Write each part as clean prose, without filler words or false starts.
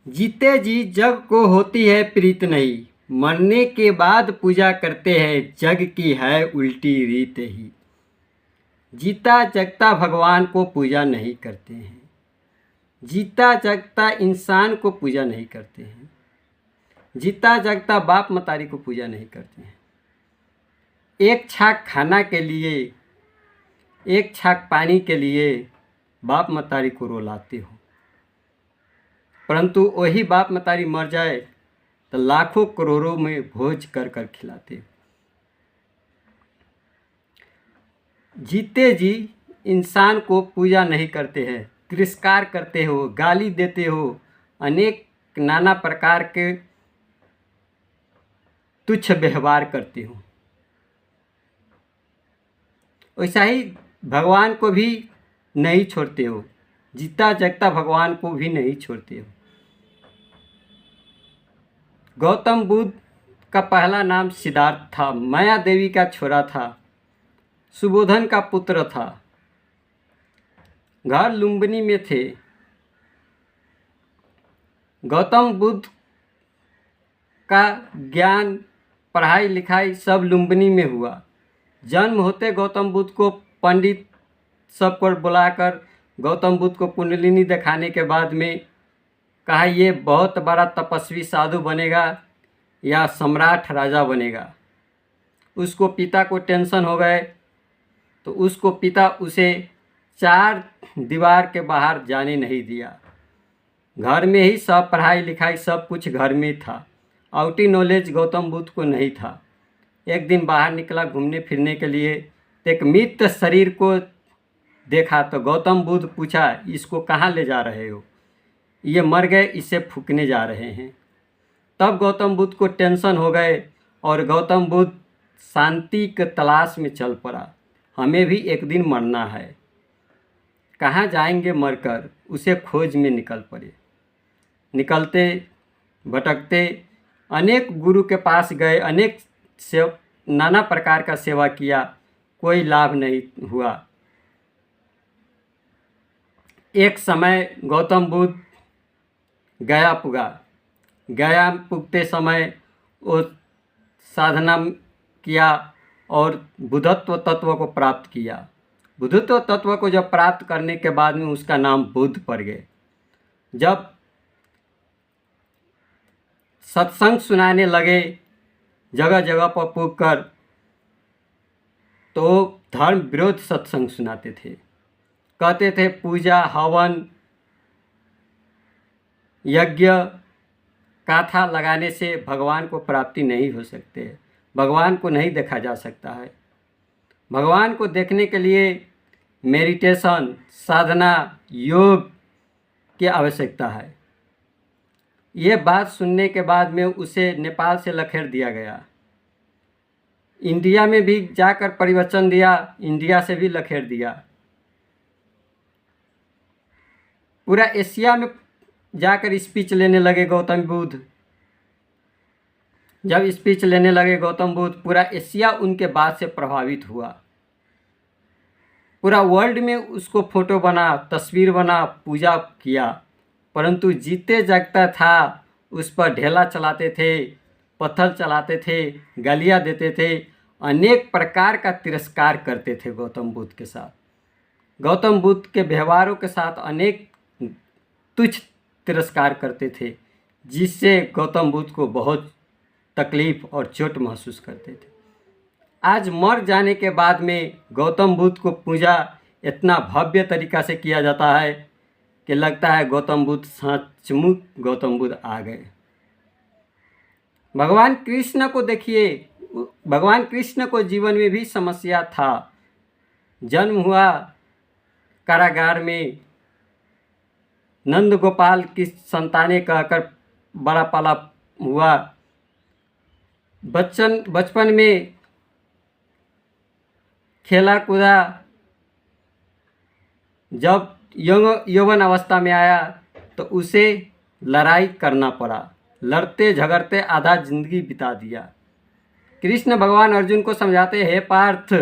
जीते जी जग को होती है प्रीत नहीं, मरने के बाद पूजा करते हैं जग की है उल्टी रीत ही। जीता जगता भगवान को पूजा नहीं करते हैं, जीता जगता इंसान को पूजा नहीं करते हैं, जीता जगता बाप मतारी को पूजा नहीं करते हैं। एक छाक खाना के लिए, एक छाक पानी के लिए बाप मतारी को रुलाते हो, परंतु वही बाप मतारी मर जाए तो लाखों करोड़ों में भोज कर कर खिलाते हो। जीते जी इंसान को पूजा नहीं करते हैं, तिरस्कार करते हो, गाली देते हो, अनेक नाना प्रकार के तुच्छ व्यवहार करते हो। वैसा ही भगवान को भी नहीं छोड़ते हो, जीता जगता भगवान को भी नहीं छोड़ते हो। गौतम बुद्ध का पहला नाम सिद्धार्थ था, माया देवी का छोरा था, सुबोधन का पुत्र था, घर लुम्बिनी में थे। गौतम बुद्ध का ज्ञान, पढ़ाई लिखाई सब लुम्बिनी में हुआ। जन्म होते गौतम बुद्ध को पंडित सबको बुलाकर गौतम बुद्ध को कुंडलिनी दिखाने के बाद में कहा ये बहुत बड़ा तपस्वी साधु बनेगा या सम्राट राजा बनेगा। उसको पिता को टेंशन हो गए तो उसको पिता उसे 4 दीवार के बाहर जाने नहीं दिया। घर में ही सब पढ़ाई लिखाई सब कुछ घर में था, आउटी नॉलेज गौतम बुद्ध को नहीं था। एक दिन बाहर निकला घूमने फिरने के लिए, एक मृत शरीर को देखा तो गौतम बुद्ध पूछा इसको कहाँ ले जा रहे हो? ये मर गए, इसे फूकने जा रहे हैं। तब गौतम बुद्ध को टेंशन हो गए और गौतम बुद्ध शांति के तलाश में चल पड़ा। हमें भी एक दिन मरना है, कहाँ जाएंगे मरकर, उसे खोज में निकल पड़े। निकलते भटकते अनेक गुरु के पास गए, अनेक नाना प्रकार का सेवा किया, कोई लाभ नहीं हुआ। एक समय गौतम बुद्ध गया पुगा। गया पुगते समय वो साधना किया और बुद्धत्व तत्व को प्राप्त किया। बुद्धत्व तत्व को जब प्राप्त करने के बाद में उसका नाम बुद्ध पड़ गए। जब सत्संग सुनाने लगे जगह जगह पर पुग कर, तो धर्म विरोध सत्संग सुनाते थे। कहते थे पूजा हवन यज्ञ काथा लगाने से भगवान को प्राप्ति नहीं हो सकते, भगवान को नहीं देखा जा सकता है। भगवान को देखने के लिए मेडिटेशन, साधना, योग की आवश्यकता है। ये बात सुनने के बाद में उसे नेपाल से लखेर दिया गया। इंडिया में भी जाकर परिवचन दिया, इंडिया से भी लखेर दिया। पूरा एशिया में जाकर स्पीच लेने लगे गौतम बुद्ध। जब स्पीच लेने लगे गौतम बुद्ध, पूरा एशिया उनके बात से प्रभावित हुआ। पूरा वर्ल्ड में उसको फोटो बना, तस्वीर बना, पूजा किया, परंतु जीते जागता था उस पर ढेला चलाते थे, पत्थर चलाते थे, गालियाँ देते थे, अनेक प्रकार का तिरस्कार करते थे गौतम बुद्ध के साथ। गौतम बुद्ध के व्यवहारों के साथ अनेक तुच्छ तिरस्कार करते थे, जिससे गौतम बुद्ध को बहुत तकलीफ़ और चोट महसूस करते थे। आज मर जाने के बाद में गौतम बुद्ध को पूजा इतना भव्य तरीक़ा से किया जाता है कि लगता है गौतम बुद्ध सचमुच गौतम बुद्ध आ गए। भगवान कृष्ण को देखिए, भगवान कृष्ण को जीवन में भी समस्या था। जन्म हुआ कारागार में, नंद गोपाल की संतानें कहकर बड़ा पाला हुआ। बचपन में खेला कूदा, जब यौवन अवस्था में आया तो उसे लड़ाई करना पड़ा। लड़ते झगड़ते आधा जिंदगी बिता दिया। कृष्ण भगवान अर्जुन को समझाते, हे पार्थ,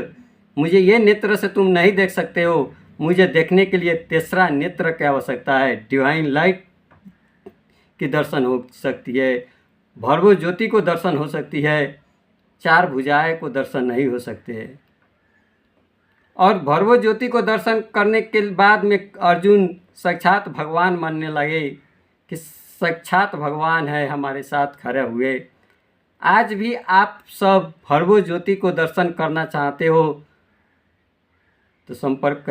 मुझे ये नेत्र से तुम नहीं देख सकते हो, मुझे देखने के लिए तीसरा नेत्र की आवश्यकता है, डिवाइन लाइट की दर्शन हो सकती है, भर्गो ज्योति को दर्शन हो सकती है, चार भुजाएं को दर्शन नहीं हो सकते हैं। और भर्गो ज्योति को दर्शन करने के बाद में अर्जुन साक्षात भगवान मानने लगे कि साक्षात भगवान है हमारे साथ खड़े हुए। आज भी आप सब भर्गो ज्योति को दर्शन करना चाहते हो तो संपर्क करें।